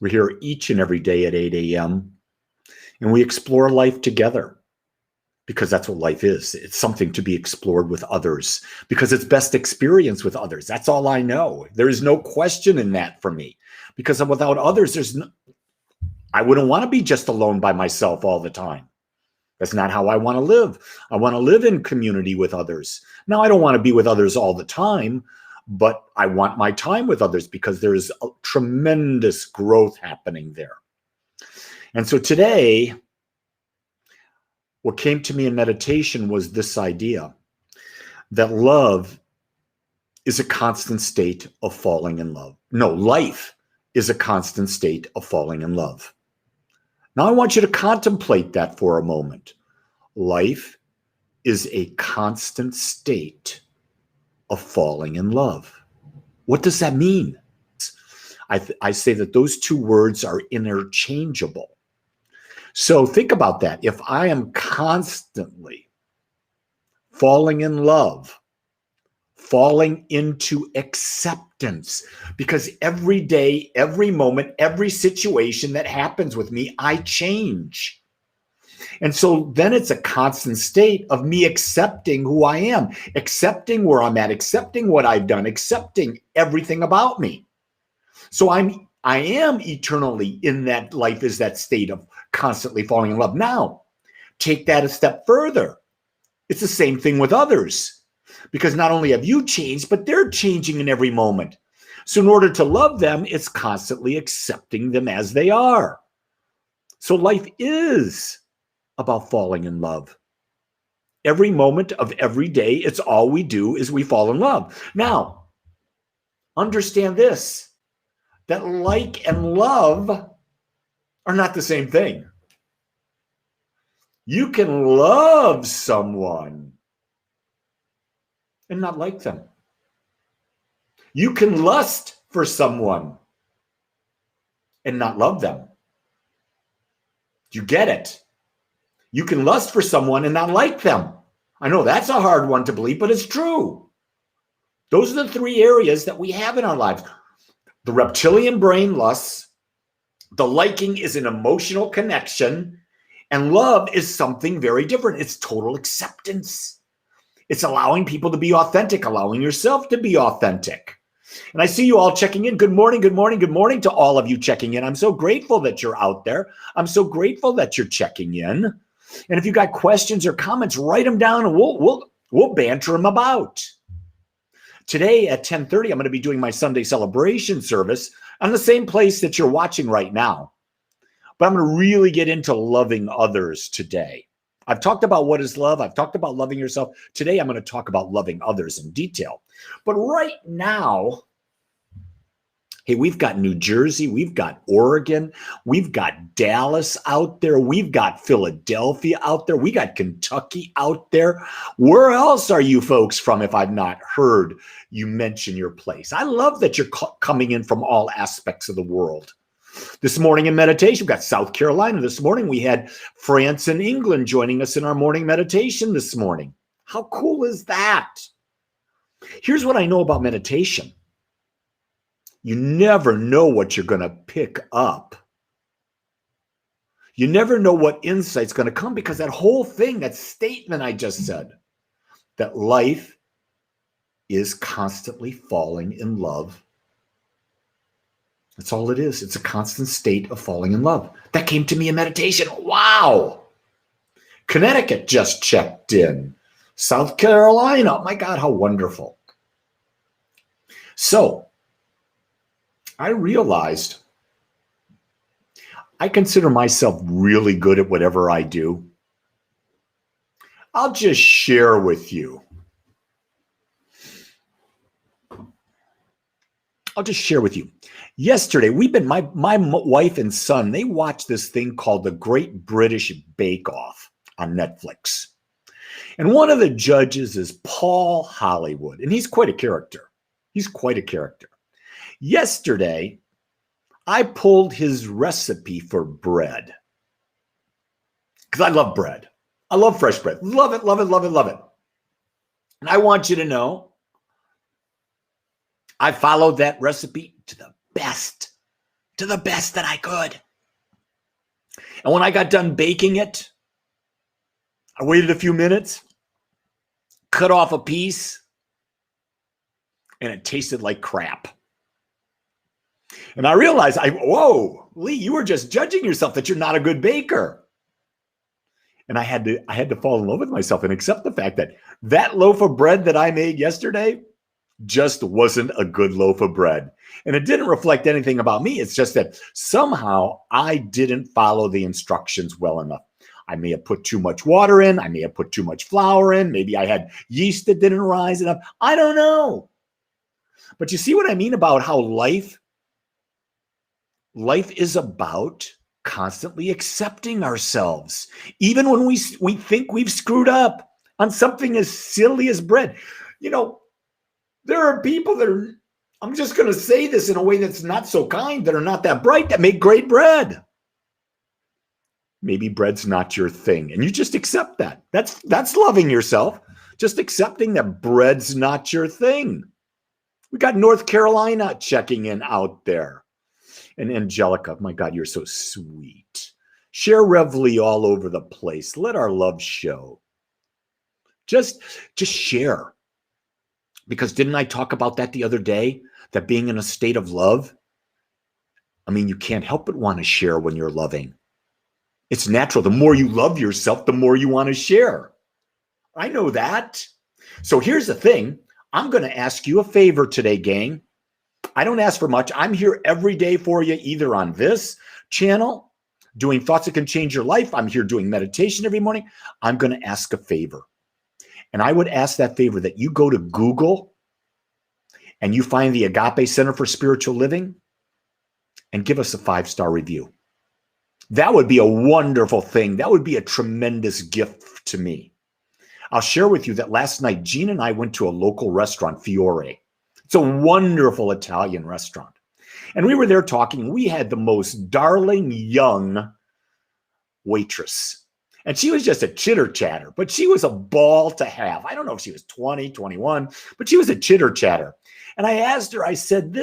We're here each and every day at 8 a.m. and we explore life together because that's what life is. It's something to be explored with others because it's best experienced with others. That's all I know. There is no question in that for me because without others, I wouldn't want to be just alone by myself all the time. That's not how I want to live. I want to live in community with others. Now, I don't want to be with others all the time, but I want my time with others because there's a tremendous growth happening there. And so today, what came to me in meditation was this idea that love is a constant state of falling in love. No, life is a constant state of falling in love. Now, I want you to contemplate that for a moment. Life is a constant state of falling in love. What does that mean? I say that those two words are interchangeable. So think about that. If I am constantly falling in love, falling into acceptance, because every day, every moment, every situation that happens with me, I change. And so then it's a constant state of me accepting who I am, accepting where I'm at, accepting what I've done, accepting everything about me. So I am eternally in that life is that state of constantly falling in love. Now, take that a step further. It's the same thing with others. Because not only have you changed, but they're changing in every moment. So in order to love them, it's constantly accepting them as they are. So life is about falling in love. Every moment of every day, it's all we do is we fall in love. Now, understand this, that like and love are not the same thing. You can love someone and not like them. You can lust for someone and not love them. Do you get it? You can lust for someone and not like them. I know that's a hard one to believe, but it's true. Those are the three areas that we have in our lives. The reptilian brain lusts, the liking is an emotional connection, and love is something very different. It's total acceptance. It's allowing people to be authentic, allowing yourself to be authentic. And I see you all checking in. Good morning, good morning, good morning to all of you checking in. I'm so grateful that you're out there. I'm so grateful that you're checking in. And if you got questions or comments, write them down and we'll banter them about. Today at 10:30, I'm going to be doing my Sunday celebration service on the same place that you're watching right now. But I'm going to really get into loving others today. I've talked about what is love. I've talked about loving yourself. Today, I'm going to talk about loving others in detail. But right now, hey, we've got New Jersey, we've got Oregon, we've got Dallas out there, we've got Philadelphia out there, we got Kentucky out there. Where else are you folks from if I've not heard you mention your place? I love that you're coming in from all aspects of the world. This morning in meditation, we've got South Carolina. This morning, we had France and England joining us in our morning meditation this morning. How cool is that? Here's what I know about meditation. You never know what you're going to pick up. You never know what insight's going to come because that whole thing, that statement I just said, that life is constantly falling in love. That's all it is. It's a constant state of falling in love. That came to me in meditation. Wow. Connecticut just checked in. South Carolina. Oh my God, how wonderful. So I realized I consider myself really good at whatever I do. I'll just share with you. Yesterday, my wife and son, they watched this thing called The Great British Bake Off on Netflix. And one of the judges is Paul Hollywood, and he's quite a character. Yesterday, I pulled his recipe for bread because I love bread. I love fresh bread. Love it, love it, love it, love it. And I want you to know, I followed that recipe to the best to the best that I could. And when I got done baking it, I waited a few minutes, cut off a piece, and it tasted like crap. And I realized, whoa, Lee, you were just judging yourself that you're not a good baker. And I had to fall in love with myself and accept the fact that that loaf of bread that I made yesterday just wasn't a good loaf of bread. And it didn't reflect anything about me. It's just that somehow I didn't follow the instructions well enough. I may have put too much water in. I may have put too much flour in. Maybe I had yeast that didn't rise enough. I don't know. But you see what I mean about how life is about constantly accepting ourselves, even when we think we've screwed up on something as silly as bread. You know, there are people that are, I'm just going to say this in a way that's not so kind, that are not that bright, that make great bread. Maybe bread's not your thing, and you just accept that. That's loving yourself, just accepting that bread's not your thing. We got North Carolina checking in out there. And Angelica, my God, you're so sweet. Share Reveille all over the place. Let our love show. Just share. Because didn't I talk about that the other day? That being in a state of love, I mean, you can't help but want to share when you're loving. It's natural. The more you love yourself, the more you want to share. I know that. So here's the thing. I'm going to ask you a favor today, gang. I don't ask for much. I'm here every day for you, either on this channel, doing Thoughts That Can Change Your Life. I'm here doing meditation every morning. I'm going to ask a favor. And I would ask that favor that you go to Google and you find the Agape Center for Spiritual Living and give us a 5-star review. That would be a wonderful thing. That would be a tremendous gift to me. I'll share with you that last night, Jean and I went to a local restaurant, Fiore. It's a wonderful Italian restaurant. And we were there talking. We had the most darling young waitress. And she was just a chitter chatter, but she was a ball to have. I don't know if she was 20, 21, but she was a chitter chatter. And I asked her, I said,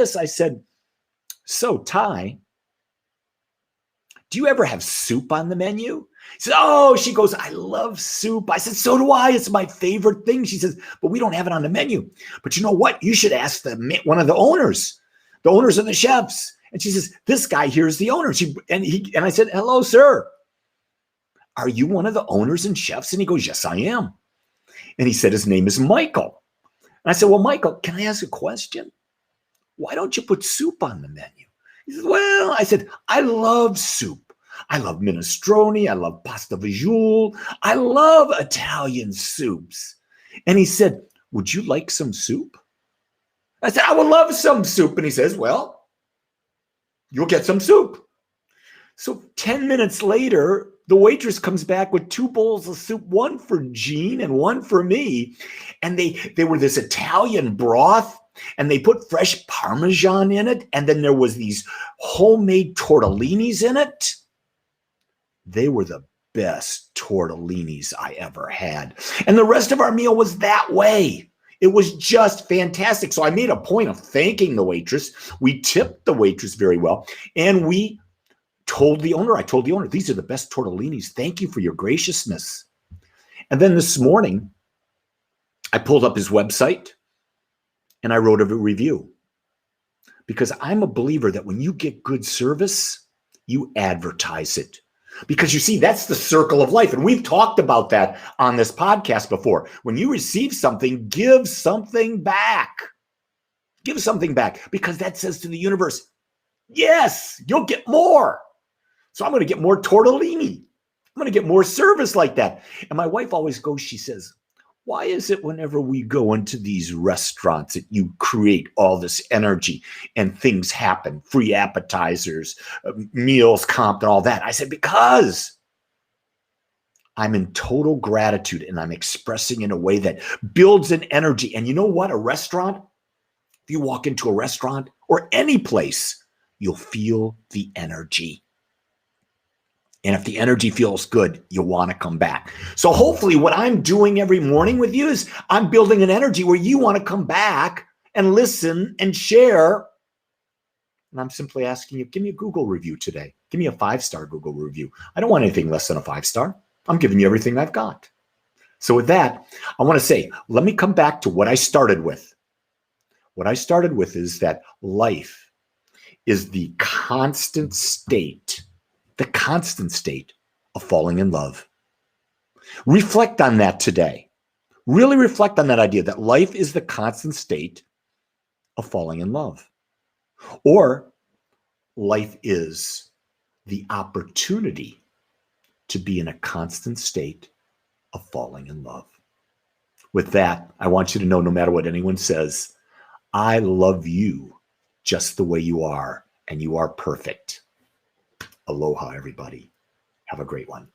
so Ty, do you ever have soup on the menu? She said, oh, she goes, I love soup. I said, so do I. It's my favorite thing. She says, but we don't have it on the menu. But you know what? You should ask one of the owners and the chefs. And she says, this guy here is the owner. And I said, hello, sir. Are you one of the owners and chefs? And he goes, yes, I am. And he said, his name is Michael. And I said, well, Michael, can I ask a question? Why don't you put soup on the menu? He said, well, I said, I love soup. I love minestrone. I love pasta visual. I love Italian soups. And he said, would you like some soup? I said, I would love some soup. And he says, well, you'll get some soup. So 10 minutes later, the waitress comes back with 2 bowls of soup, one for Jean and one for me. And they were this Italian broth, and they put fresh Parmesan in it. And then there was these homemade tortellinis in it. They were the best tortellinis I ever had. And the rest of our meal was that way. It was just fantastic. So I made a point of thanking the waitress. We tipped the waitress very well. And I told the owner, these are the best tortellinis. Thank you for your graciousness. And then this morning, I pulled up his website and I wrote a review. Because I'm a believer that when you get good service, you advertise it. Because you see, that's the circle of life. And we've talked about that on this podcast before. When you receive something, give something back. Give something back. Because that says to the universe, yes, you'll get more. So I'm going to get more tortellini. I'm going to get more service like that. And my wife always goes, she says, why is it whenever we go into these restaurants that you create all this energy and things happen, free appetizers, meals comped and all that? I said, because I'm in total gratitude and I'm expressing in a way that builds an energy. And you know what? A restaurant, if you walk into a restaurant or any place, you'll feel the energy. And if the energy feels good, you'll want to come back. So hopefully what I'm doing every morning with you is I'm building an energy where you want to come back and listen and share And I'm simply asking you, give me a Google review today. Give me a 5-star Google review. I don't want anything less than a 5-star. I'm giving you everything I've got. So with that, I want to say, let me come back to what I started with. What I started with is that life is the constant state of falling in love. Reflect on that today. Really reflect on that idea that life is the constant state of falling in love. Or life is the opportunity to be in a constant state of falling in love. With that, I want you to know, no matter what anyone says, I love you just the way you are, and you are perfect. Aloha, everybody. Have a great one.